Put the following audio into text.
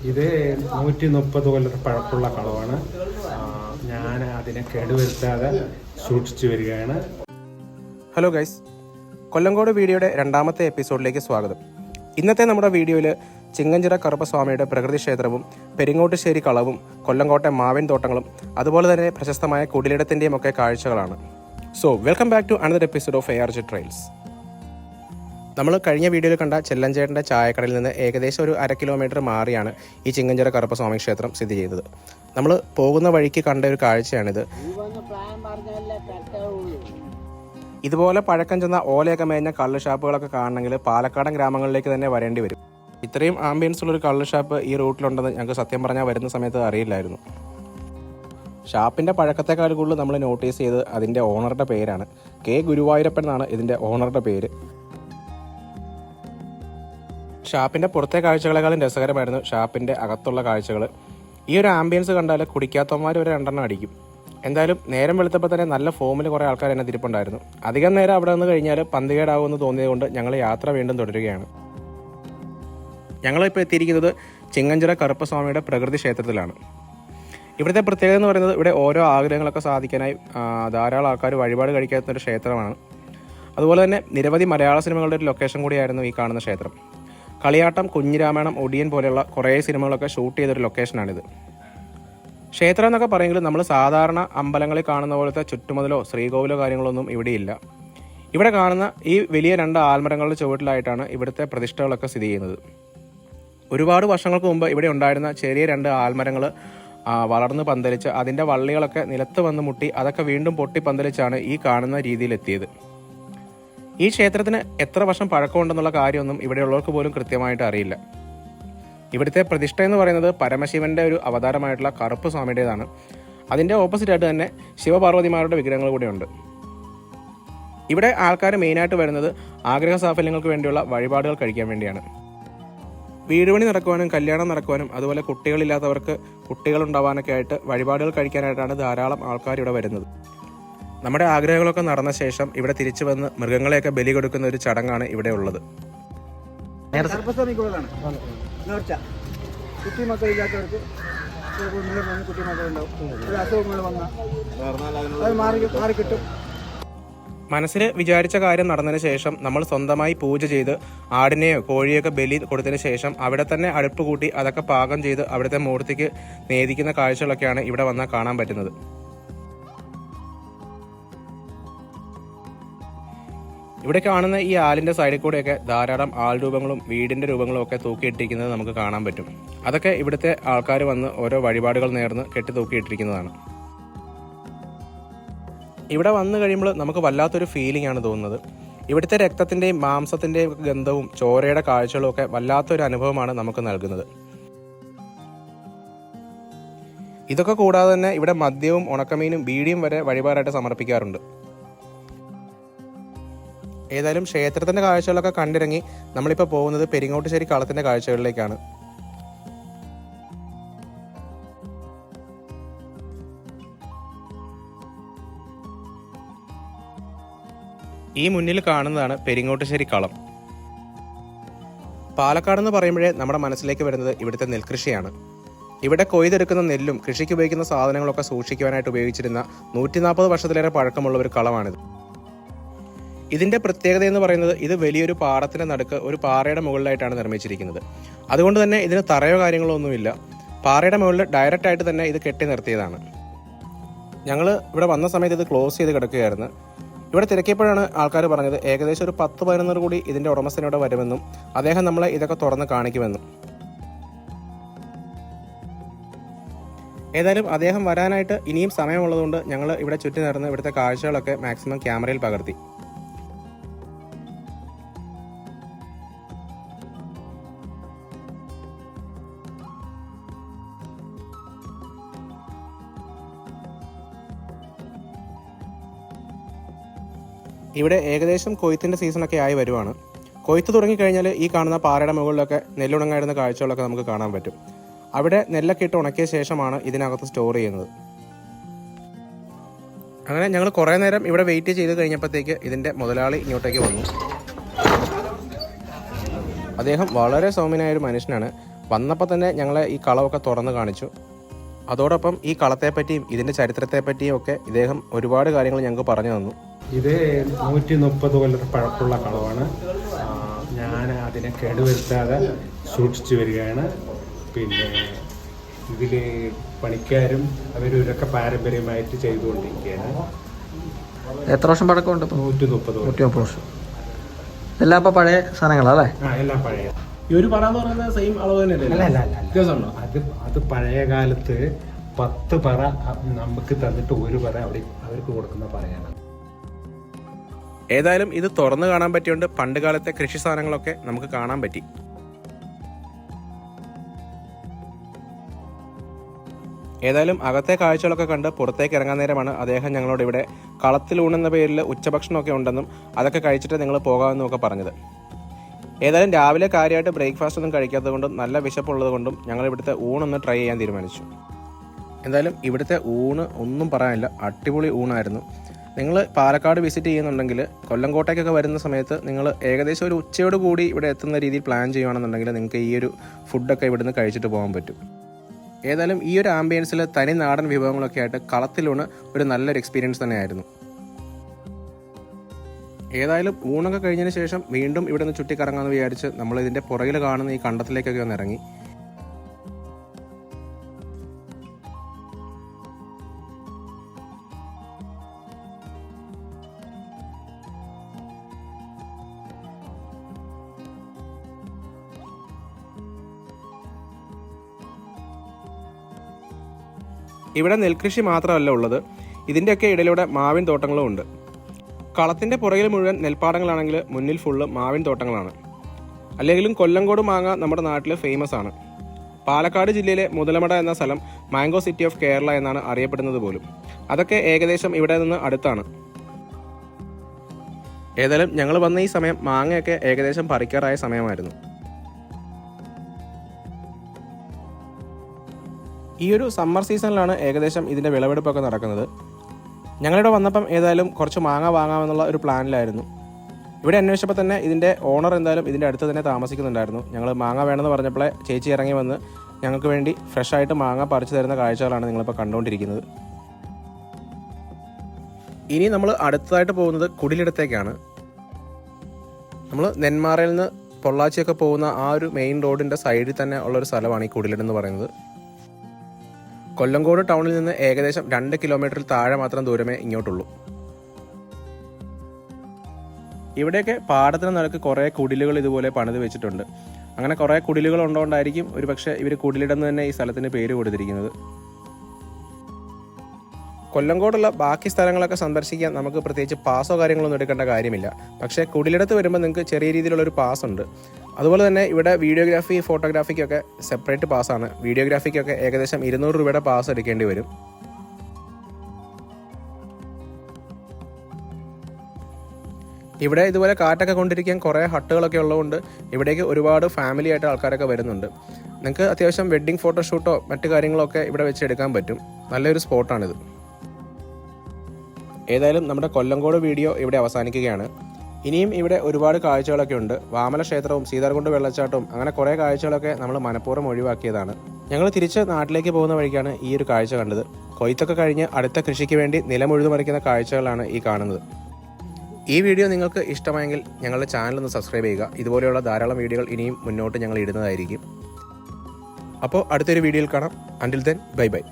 ഇത് 130 കൊല്ലത്തെ പഴക്കമുള്ള കളവാണ്. ഞാൻ അതിനെ കേടുവരുത്താതെ സൂക്ഷിച്ചു വരികയാണ്. ഹലോ ഗൈസ്, കൊല്ലങ്കോട് വീഡിയോയുടെ രണ്ടാമത്തെ എപ്പിസോഡിലേക്ക് സ്വാഗതം. ഇന്നത്തെ നമ്മുടെ വീഡിയോയിൽ ചിങ്ങഞ്ചിറ കറുപ്പസ്വാമിയുടെ പ്രകൃതി ക്ഷേത്രവും പെരിങ്ങോട്ടുശ്ശേരി കളവും കൊല്ലങ്കോട്ടെ മാവിൻ തോട്ടങ്ങളും അതുപോലെ തന്നെ പ്രശസ്തമായ കുടിലിടത്തിൻ്റെയും ഒക്കെ കാഴ്ചകളാണ്. So welcome back to another episode of ARG trails. നമ്മൾ കഴിഞ്ഞ വീഡിയോയിൽ കണ്ട ചെല്ലഞ്ചേട്ടൻ്റെ ചായക്കടയിൽ നിന്ന് ഏകദേശം ഒരു 1/2 കിലോമീറ്റർ മാറിയാണ് ഈ ചിങ്ങഞ്ചിറ കറുപ്പസ്വാമി ക്ഷേത്രം സ്ഥിതി ചെയ്തത്. നമ്മൾ പോകുന്ന വഴിക്ക് കണ്ട ഒരു കാഴ്ചയാണിത്. ഇതുപോലെ പഴക്കം ചെന്ന ഓലയൊക്കെ മേഞ്ഞ കള്ള് ഷാപ്പുകളൊക്കെ കാണണമെങ്കിൽ പാലക്കാടൻ ഗ്രാമങ്ങളിലേക്ക് തന്നെ വരേണ്ടി വരും. ഇത്രയും ആംബിയൻസ് ഉള്ളൊരു കള്ള് ഷാപ്പ് ഈ റൂട്ടിലുണ്ടെന്ന് ഞങ്ങൾക്ക് സത്യം പറഞ്ഞാൽ വരുന്ന സമയത്ത് അറിയില്ലായിരുന്നു. ഷാപ്പിൻ്റെ പഴക്കത്തെക്കാൾ കൂടുതൽ നമ്മൾ നോട്ടീസ് ചെയ്ത് അതിൻ്റെ ഓണറുടെ പേരാണ്. കെ ഗുരുവായൂരപ്പൻ എന്നാണ് ഇതിൻ്റെ ഓണറുടെ പേര്. ഷാപ്പിൻ്റെ പുറത്തെ കാഴ്ചകളെക്കാളും രസകരമായിരുന്നു ഷാപ്പിൻ്റെ അകത്തുള്ള കാഴ്ചകൾ. ഈ ഒരു ആംബിയൻസ് കണ്ടാൽ കുടിക്കാത്തവന്മാർ ഒരു 2 അടിക്കും. എന്തായാലും നേരം വെളുത്തപ്പോൾ തന്നെ നല്ല ഫോമിൽ കുറേ ആൾക്കാർ എന്നെ തിരിപ്പുണ്ടായിരുന്നു. അധികം നേരം അവിടെ നിന്ന് കഴിഞ്ഞാൽ പന്തികേടാവുമെന്ന് തോന്നിയതുകൊണ്ട് ഞങ്ങൾ യാത്ര വീണ്ടും തുടരുകയാണ്. ഞങ്ങളിപ്പോൾ എത്തിയിരിക്കുന്നത് ചിങ്ങഞ്ചിറ കറുപ്പസ്വാമിയുടെ പ്രകൃതി ക്ഷേത്രത്തിലാണ്. ഇവിടുത്തെ പ്രത്യേകത എന്ന് പറയുന്നത് ഇവിടെ ഓരോ ആഗ്രഹങ്ങളൊക്കെ സാധിക്കാനായി ധാരാളം ആൾക്കാർ വഴിപാട് കഴിക്കാത്തൊരു ക്ഷേത്രമാണ്. അതുപോലെ തന്നെ നിരവധി മലയാള സിനിമകളുടെ ഒരു ലൊക്കേഷൻ കൂടിയായിരുന്നു ഈ കാണുന്ന ക്ഷേത്രം. കളിയാട്ടം, കുഞ്ഞിരാമായണം, ഒടിയൻ പോലെയുള്ള കുറേ സിനിമകളൊക്കെ ഷൂട്ട് ചെയ്തൊരു ലൊക്കേഷനാണിത്. ക്ഷേത്രം എന്നൊക്കെ പറയുമെങ്കിൽ നമ്മൾ സാധാരണ അമ്പലങ്ങളിൽ കാണുന്ന പോലത്തെ ചുറ്റുമതിലോ ശ്രീകോവിലോ കാര്യങ്ങളൊന്നും ഇവിടെയില്ല. ഇവിടെ കാണുന്ന ഈ വലിയ 2 ആൽമരങ്ങളുടെ ചുവട്ടിലായിട്ടാണ് ഇവിടുത്തെ പ്രതിഷ്ഠകളൊക്കെ സ്ഥിതി ചെയ്യുന്നത്. ഒരുപാട് വർഷങ്ങൾക്ക് മുമ്പ് ഇവിടെ ഉണ്ടായിരുന്ന ചെറിയ 2 ആൽമരങ്ങൾ വളർന്ന് പന്തലിച്ച് അതിൻ്റെ വള്ളികളൊക്കെ നിലത്ത് വന്ന് മുട്ടി അതൊക്കെ വീണ്ടും പൊട്ടി പന്തലിച്ചാണ് ഈ കാണുന്ന രീതിയിലെത്തിയത്. ഈ ക്ഷേത്രത്തിന് എത്ര വർഷം പഴക്കമുണ്ടെന്നുള്ള കാര്യമൊന്നും ഇവിടെയുള്ളവർക്ക് പോലും കൃത്യമായിട്ട് അറിയില്ല. ഇവിടുത്തെ പ്രതിഷ്ഠ എന്ന് പറയുന്നത് പരമശിവന്റെ ഒരു അവതാരമായിട്ടുള്ള കറുപ്പ് സ്വാമിയുടേതാണ്. അതിൻ്റെ ഓപ്പോസിറ്റായിട്ട് തന്നെ ശിവപാർവതിമാരുടെ വിഗ്രഹങ്ങൾ കൂടെയുണ്ട്. ഇവിടെ ആൾക്കാർ മെയിനായിട്ട് വരുന്നത് ആഗ്രഹ സാഫല്യങ്ങൾക്ക് വേണ്ടിയുള്ള വഴിപാടുകൾ കഴിക്കാൻ വേണ്ടിയാണ്. വീട് പണി നടക്കുവാനും കല്യാണം നടക്കുവാനും അതുപോലെ കുട്ടികളില്ലാത്തവർക്ക് കുട്ടികളുണ്ടാവാനൊക്കെ ആയിട്ട് വഴിപാടുകൾ കഴിക്കാനായിട്ടാണ് ധാരാളം ആൾക്കാർ ഇവിടെ വരുന്നത്. നമ്മുടെ ആഗ്രഹങ്ങളൊക്കെ നടന്ന ശേഷം ഇവിടെ തിരിച്ചു വന്ന് മൃഗങ്ങളെയൊക്കെ ബലി കൊടുക്കുന്ന ഒരു ചടങ്ങാണ് ഇവിടെ ഉള്ളത്. മനസ്സിൽ വിചാരിച്ച കാര്യം നടന്നതിന് ശേഷം നമ്മൾ സ്വന്തമായി പൂജ ചെയ്ത് ആടിനെയോ കോഴിയൊക്കെ ബലി കൊടുത്തതിന് ശേഷം അവിടെ തന്നെ അടുപ്പ് കൂട്ടി അതൊക്കെ പാകം ചെയ്ത് അവിടുത്തെ മൂർത്തിക്ക് നേദിക്കുന്ന കാഴ്ചകളൊക്കെയാണ് ഇവിടെ വന്നാൽ കാണാൻ പറ്റുന്നത്. ഇവിടെ കാണുന്ന ഈ ആലിൻ്റെ സൈഡിൽ കൂടെയൊക്കെ ധാരാളം ആൾ രൂപങ്ങളും വീടിൻ്റെ രൂപങ്ങളും ഒക്കെ തൂക്കിയിട്ടിരിക്കുന്നത് നമുക്ക് കാണാൻ പറ്റും. അതൊക്കെ ഇവിടുത്തെ ആൾക്കാർ വന്ന് ഓരോ വഴിപാടുകൾ നേർന്ന് കെട്ടി തൂക്കിയിട്ടിരിക്കുന്നതാണ്. ഇവിടെ വന്നു കഴിയുമ്പോൾ നമുക്ക് വല്ലാത്തൊരു ഫീലിംഗ് ആണ് തോന്നുന്നത്. ഇവിടുത്തെ രക്തത്തിൻ്റെയും മാംസത്തിൻ്റെയും ഗന്ധവും ചോരയുടെ കാഴ്ചകളും ഒക്കെ വല്ലാത്തൊരു അനുഭവമാണ് നമുക്ക് നൽകുന്നത്. ഇതൊക്കെ കൂടാതെ തന്നെ ഇവിടെ മദ്യവും ഉണക്കമീനും ബീഡിയും വരെ വഴിപാടായിട്ട് സമർപ്പിക്കാറുണ്ട്. ഏതായാലും ക്ഷേത്രത്തിൻ്റെ കാഴ്ചകളൊക്കെ കണ്ടിറങ്ങി നമ്മളിപ്പോൾ പോകുന്നത് പെരിങ്ങോട്ടുശ്ശേരി കളത്തിൻ്റെ കാഴ്ചകളിലേക്കാണ്. ഈ മുന്നിൽ കാണുന്നതാണ് പെരിങ്ങോട്ടുശ്ശേരി കളം. പാലക്കാട് എന്ന് പറയുമ്പോഴേ നമ്മുടെ മനസ്സിലേക്ക് വരുന്നത് ഇവിടുത്തെ നെൽകൃഷിയാണ്. ഇവിടെ കൊയ്തെടുക്കുന്ന നെല്ലും കൃഷിക്ക് ഉപയോഗിക്കുന്ന സാധനങ്ങളൊക്കെ സൂക്ഷിക്കുവാനായിട്ട് ഉപയോഗിച്ചിരുന്ന 140 വർഷത്തിലേറെ പഴക്കമുള്ള ഒരു കളമാണിത്. ഇതിൻ്റെ പ്രത്യേകത എന്ന് പറയുന്നത് ഇത് വലിയൊരു പാടത്തിൻ്റെ നടുക്ക് ഒരു പാറയുടെ മുകളിലായിട്ടാണ് നിർമ്മിച്ചിരിക്കുന്നത്. അതുകൊണ്ട് തന്നെ ഇതിന് തറയോ കാര്യങ്ങളോ ഒന്നുമില്ല. പാറയുടെ മുകളിൽ ഡയറക്റ്റ് ആയിട്ട് തന്നെ ഇത് കെട്ടി നിർത്തിയതാണ്. ഞങ്ങൾ ഇവിടെ വന്ന സമയത്ത് ഇത് ക്ലോസ് ചെയ്ത് കിടക്കുകയായിരുന്നു. ഇവിടെ തിരക്കിയപ്പോഴാണ് ആൾക്കാർ പറഞ്ഞത് ഏകദേശം ഒരു 10-11 കൂടി ഇതിൻ്റെ ഉടമസ്ഥനോട് വരുമെന്നും അദ്ദേഹം നമ്മളെ ഇതൊക്കെ തുറന്ന് കാണിക്കുമെന്നും. ഏതായാലും അദ്ദേഹം വരാനായിട്ട് ഇനിയും സമയമുള്ളതുകൊണ്ട് ഞങ്ങൾ ഇവിടെ ചുറ്റി നടന്ന് ഇവിടുത്തെ കാഴ്ചകളൊക്കെ മാക്സിമം ക്യാമറയിൽ പകർത്തി. ഇവിടെ ഏകദേശം കൊയ്ത്തിൻ്റെ സീസണൊക്കെ ആയി വരുവാണ്. കൊയ്ത്ത് തുടങ്ങിക്കഴിഞ്ഞാൽ ഈ കാണുന്ന പാറയുടെ മുകളിലൊക്കെ നെല്ലുണങ്ങായിരുന്ന കാഴ്ചകളൊക്കെ നമുക്ക് കാണാൻ പറ്റും. അവിടെ നെല്ലൊക്കെ ഇട്ട് ഉണക്കിയ ശേഷമാണ് ഇതിനകത്ത് സ്റ്റോർ ചെയ്യുന്നത്. അങ്ങനെ ഞങ്ങൾ കുറേ നേരം ഇവിടെ വെയിറ്റ് ചെയ്ത് കഴിഞ്ഞപ്പോഴത്തേക്ക് ഇതിൻ്റെ മുതലാളി ഇങ്ങോട്ടേക്ക് വന്നു. അദ്ദേഹം വളരെ സൗമ്യനായൊരു മനുഷ്യനാണ്. വന്നപ്പോൾ തന്നെ ഞങ്ങളെ ഈ കളമൊക്കെ തുറന്ന് കാണിച്ചു. അതോടൊപ്പം ഈ കളത്തെപ്പറ്റിയും ഇതിൻ്റെ ചരിത്രത്തെപ്പറ്റിയും ഒക്കെ ഇദ്ദേഹം ഒരുപാട് കാര്യങ്ങൾ ഞങ്ങൾക്ക് പറഞ്ഞു തന്നു. ഇത് 130 കൊല്ലത്തെ പഴക്കമുള്ള കളവാണ്. ഞാൻ അതിനെ കേടുവരുത്താതെ സൂക്ഷിച്ചു വരികയാണ്. പിന്നെ ഇതിൽ പണിക്കാരും അവരൊക്കെ പാരമ്പര്യമായിട്ട് ചെയ്തുകൊണ്ടിരിക്കുകയാണ്. എത്ര വർഷം പഴക്കമുണ്ട്? 130 വർഷം. എല്ലാം ഇപ്പോൾ പഴയ സാധനങ്ങളല്ലേ? എല്ലാം പഴയ. ഈ ഒരു പറ എന്ന് പറയുന്നത് സെയിം അളവ് തന്നെയല്ലേ? വ്യത്യാസമുണ്ടോ? അത് പഴയ കാലത്ത് 10 പറ നമുക്ക് തന്നിട്ട് 1 പറ അവിടെ അവർക്ക് കൊടുക്കുന്ന പറയാണ്. ഏതായാലും ഇത് തുറന്നു കാണാൻ പറ്റിയോണ്ട് പണ്ട് കാലത്തെ കൃഷി സാധനങ്ങളൊക്കെ നമുക്ക് കാണാൻ പറ്റി. ഏതായാലും അകത്തെ കാഴ്ചകളൊക്കെ കണ്ട് പുറത്തേക്ക് ഇറങ്ങാൻ നേരമാണ് അദ്ദേഹം ഞങ്ങളോട് ഇവിടെ കളത്തിലൂണെന്ന പേരിൽ ഉച്ചഭക്ഷണമൊക്കെ ഉണ്ടെന്നും അതൊക്കെ കഴിച്ചിട്ട് നിങ്ങൾ പോകാമെന്നും ഒക്കെ പറഞ്ഞത്. ഏതായാലും രാവിലെ കാര്യമായിട്ട് ബ്രേക്ക്ഫാസ്റ്റ് ഒന്നും കഴിക്കാത്തത് കൊണ്ടും നല്ല വിശപ്പുള്ളത് കൊണ്ടും ഞങ്ങൾ ഇവിടുത്തെ ഊണൊന്ന് ട്രൈ ചെയ്യാൻ തീരുമാനിച്ചു. എന്തായാലും ഇവിടുത്തെ ഊണ് ഒന്നും പറയാനില്ല, അടിപൊളി ഊണായിരുന്നു. നിങ്ങൾ പാലക്കാട് വിസിറ്റ് ചെയ്യുന്നുണ്ടെങ്കിൽ കൊല്ലംകോട്ടേക്കൊക്കെ വരുന്ന സമയത്ത് നിങ്ങൾ ഏകദേശം ഒരു ഉച്ചയോട് കൂടി ഇവിടെ എത്തുന്ന രീതിയിൽ പ്ലാൻ ചെയ്യുകയാണെന്നുണ്ടെങ്കിൽ നിങ്ങൾക്ക് ഈ ഒരു ഫുഡൊക്കെ ഇവിടുന്ന് കഴിച്ചിട്ട് പോകാൻ പറ്റും. ഏതായാലും ഈ ഒരു ആംബിയൻസിൽ തനി നാടൻ വിഭവങ്ങളൊക്കെ ആയിട്ട് കളത്തിലൂണ് ഒരു നല്ലൊരു എക്സ്പീരിയൻസ് തന്നെയായിരുന്നു. ഏതായാലും ഊണൊക്കെ കഴിഞ്ഞതിന് ശേഷം വീണ്ടും ഇവിടെ നിന്ന് ചുറ്റിക്കറങ്ങാമെന്ന് വിചാരിച്ച് നമ്മൾ ഇതിൻ്റെ പുറകിൽ കാണുന്ന ഈ കണ്ടത്തിലേക്കൊക്കെ ഒന്ന് ഇറങ്ങി. ഇവിടെ നെൽകൃഷി മാത്രമല്ല ഉള്ളത്, ഇതിൻ്റെയൊക്കെ ഇടയിലൂടെ മാവിൻ തോട്ടങ്ങളും ഉണ്ട്. കളത്തിൻ്റെ പുറകിൽ മുഴുവൻ നെൽപ്പാടങ്ങളാണെങ്കിൽ മുന്നിൽ ഫുള്ള് മാവിൻ തോട്ടങ്ങളാണ്. അല്ലെങ്കിലും കൊല്ലങ്കോട് മാങ്ങ നമ്മുടെ നാട്ടിൽ ഫേമസ് ആണ്. പാലക്കാട് ജില്ലയിലെ മുതലമട എന്ന സ്ഥലം മാംഗോ സിറ്റി ഓഫ് കേരള എന്നാണ് അറിയപ്പെടുന്നത് പോലും. അതൊക്കെ ഏകദേശം ഇവിടെ നിന്ന് അടുത്താണ്. ഏതായാലും ഞങ്ങൾ വന്ന ഈ സമയം മാങ്ങയൊക്കെ ഏകദേശം പറിക്കാറായ സമയമായിരുന്നു. ഈ ഒരു സമ്മർ സീസണിലാണ് ഏകദേശം ഇതിൻ്റെ വിളവെടുപ്പൊക്കെ നടക്കുന്നത്. ഞങ്ങളിവിടെ വന്നപ്പം ഏതായാലും കുറച്ച് മാങ്ങ വാങ്ങാമെന്നുള്ള ഒരു പ്ലാനിലായിരുന്നു. ഇവിടെ അന്വേഷിച്ചപ്പോൾ തന്നെ ഇതിൻ്റെ ഓണർ എന്തായാലും ഇതിൻ്റെ അടുത്ത് തന്നെ താമസിക്കുന്നുണ്ടായിരുന്നു. ഞങ്ങൾ മാങ്ങ വേണമെന്ന് പറഞ്ഞപ്പോഴേ ചേച്ചി ഇറങ്ങി വന്ന് ഞങ്ങൾക്ക് വേണ്ടി ഫ്രഷായിട്ട് മാങ്ങ പറിച്ചു തരുന്ന കാഴ്ചകളാണ് നിങ്ങളിപ്പോൾ കണ്ടുകൊണ്ടിരിക്കുന്നത്. ഇനി നമ്മൾ അടുത്തതായിട്ട് പോകുന്നത് കുടിലിടത്തേക്കാണ്. നമ്മൾ നെന്മാറയിൽ നിന്ന് പൊള്ളാച്ചിയൊക്കെ പോകുന്ന ആ ഒരു മെയിൻ റോഡിൻ്റെ സൈഡിൽ തന്നെ ഉള്ളൊരു സ്ഥലമാണ് ഈ കുടിലിടം എന്ന് പറയുന്നത്. കൊല്ലങ്കോട് ടൗണിൽ നിന്ന് ഏകദേശം 2 കിലോമീറ്ററിൽ താഴെ മാത്രം ദൂരമേ ഇങ്ങോട്ടുള്ളൂ. ഇവിടെയൊക്കെ പാടത്തിന് നടുക്ക് കുറേ കുടിലുകൾ ഇതുപോലെ പണിത് വെച്ചിട്ടുണ്ട്. അങ്ങനെ കുറേ കുടിലുകൾ ഉള്ളതുകൊണ്ടായിരിക്കും ഒരു പക്ഷേ ഇവർ കുടിലിടം തന്നെ ഈ സ്ഥലത്തിന് പേര് കൊടുത്തിരിക്കുന്നത്. കൊല്ലങ്കോടുള്ള ബാക്കി സ്ഥലങ്ങളൊക്കെ സന്ദർശിക്കാൻ നമുക്ക് പ്രത്യേകിച്ച് പാസോ കാര്യങ്ങളൊന്നും എടുക്കേണ്ട കാര്യമില്ല. പക്ഷേ കുടിലിടത്ത് വരുമ്പോൾ നിങ്ങൾക്ക് ചെറിയ രീതിയിലുള്ളൊരു പാസ് ഉണ്ട്. അതുപോലെ തന്നെ ഇവിടെ വീഡിയോഗ്രാഫി ഫോട്ടോഗ്രാഫിക്കൊക്കെ സെപ്പറേറ്റ് പാസ്സാണ്. വീഡിയോഗ്രാഫിക്കൊക്കെ ഏകദേശം 200 രൂപയുടെ പാസ് എടുക്കേണ്ടി വരും. ഇവിടെ ഇതുപോലെ കാറ്റൊക്കെ കൊണ്ടിരിക്കാൻ കുറേ ഹട്ടുകളൊക്കെ ഉള്ളതുകൊണ്ട് ഇവിടേക്ക് ഒരുപാട് ഫാമിലി ആയിട്ട് ആൾക്കാരൊക്കെ വരുന്നുണ്ട്. നിങ്ങൾക്ക് അത്യാവശ്യം വെഡ്ഡിങ് ഫോട്ടോഷൂട്ടോ മറ്റു കാര്യങ്ങളൊക്കെ ഇവിടെ വെച്ച് എടുക്കാൻ പറ്റും. നല്ലൊരു സ്പോട്ടാണിത്. ഏതായാലും നമ്മുടെ കൊല്ലങ്കോട് വീഡിയോ ഇവിടെ അവസാനിക്കുകയാണ്. ഇനിയും ഇവിടെ ഒരുപാട് കാഴ്ചകളൊക്കെ ഉണ്ട്. വാമല ക്ഷേത്രവും സീതാർകുണ്ട് വെള്ളച്ചാട്ടവും അങ്ങനെ കുറേ കാഴ്ചകളൊക്കെ നമ്മൾ മനഃപൂർവ്വം ഒഴിവാക്കിയതാണ്. ഞങ്ങൾ തിരിച്ച് നാട്ടിലേക്ക് പോകുന്ന വഴിക്കാണ് ഈ ഒരു കാഴ്ച കണ്ടത്. കൊയ്ത്തൊക്കെ കഴിഞ്ഞ് അടുത്ത കൃഷിക്ക് വേണ്ടി നിലമുഴുതു മറിക്കുന്ന കാഴ്ചകളാണ് ഈ കാണുന്നത്. ഈ വീഡിയോ നിങ്ങൾക്ക് ഇഷ്ടമായെങ്കിൽ ഞങ്ങളുടെ ചാനലൊന്ന് സബ്സ്ക്രൈബ് ചെയ്യുക. ഇതുപോലെയുള്ള ധാരാളം വീഡിയോകൾ ഇനിയും മുന്നോട്ട് ഞങ്ങൾ ഇടുന്നതായിരിക്കും. അപ്പോൾ അടുത്തൊരു വീഡിയോയിൽ കാണാം. Until then bye bye.